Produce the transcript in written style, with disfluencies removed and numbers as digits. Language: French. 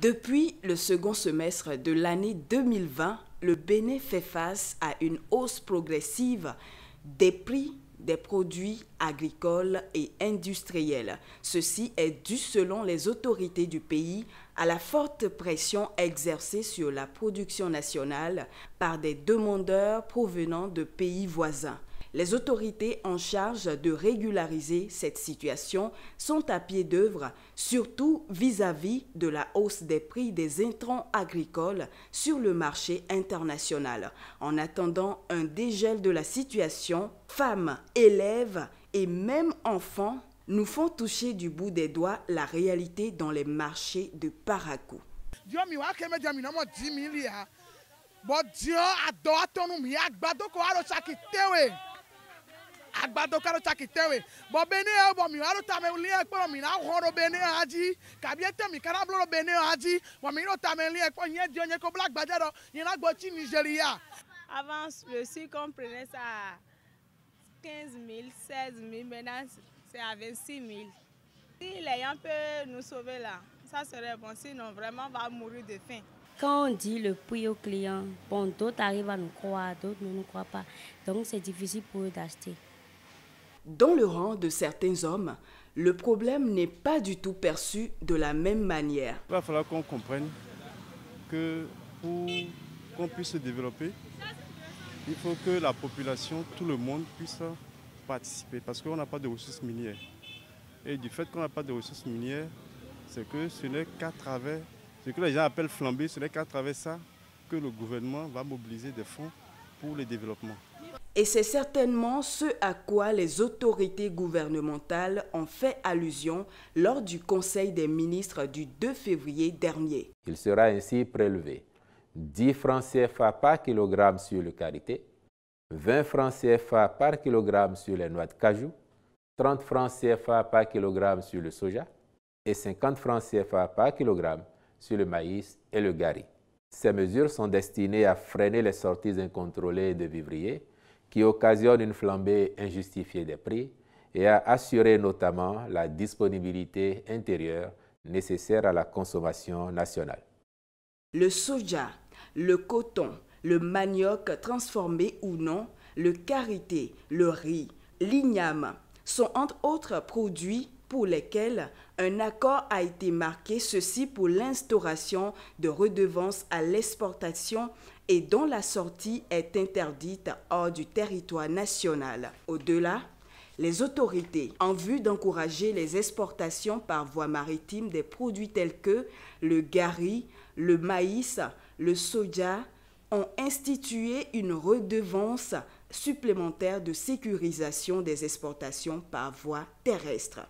Depuis le second semestre de l'année 2020, le Bénin fait face à une hausse progressive des prix des produits agricoles et industriels. Ceci est dû, selon les autorités du pays, à la forte pression exercée sur la production nationale par des demandeurs provenant de pays voisins. Les autorités en charge de régulariser cette situation sont à pied d'œuvre, surtout vis-à-vis de la hausse des prix des intrants agricoles sur le marché international. En attendant un dégel de la situation, femmes, élèves et même enfants nous font toucher du bout des doigts la réalité dans les marchés de Parakou. Agbado karo chakitewe bo bene bo mi waro tame uli ekpo mi na horo bene aji kabiete mi kana blo bene aji bo mi ro tame uli ekpo yen di onye ko bla gbadero yen la gbo ti Nigeria. Avant le sucre on prenait ça à 15 000, 16 000, maintenant c'est à 26 000. Si les gens peuvent nous sauver là, ça serait bon, sinon vraiment on va mourir de faim. Quand on dit le prix aux clients, bon, d'autres arrivent à nous croire, d'autres ne nous croient pas. Donc c'est difficile pour eux d'acheter. Dans le rang de certains hommes, le problème n'est pas du tout perçu de la même manière. Il va falloir qu'on comprenne que pour qu'on puisse se développer, il faut que la population, tout le monde puisse participer parce qu'on n'a pas de ressources minières. Et du fait qu'on n'a pas de ressources minières, c'est que ce n'est qu'à travers, ce que les gens appellent flamber, ce n'est qu'à travers ça que le gouvernement va mobiliser des fonds pour le développement. Et c'est certainement ce à quoi les autorités gouvernementales ont fait allusion lors du Conseil des ministres du 2 février dernier. Il sera ainsi prélevé 10 francs CFA par kilogramme sur le karité, 20 francs CFA par kilogramme sur les noix de cajou, 30 francs CFA par kilogramme sur le soja et 50 francs CFA par kilogramme sur le maïs et le gari. Ces mesures sont destinées à freiner les sorties incontrôlées de vivriers qui occasionnent une flambée injustifiée des prix et à assurer notamment la disponibilité intérieure nécessaire à la consommation nationale. Le soja, le coton, le manioc transformé ou non, le karité, le riz, l'igname sont entre autres produits pour lesquels un accord a été marqué, ceci pour l'instauration de redevances à l'exportation et dont la sortie est interdite hors du territoire national. Au-delà, les autorités, en vue d'encourager les exportations par voie maritime des produits tels que le gari, le maïs, le soja, ont institué une redevance supplémentaire de sécurisation des exportations par voie terrestre.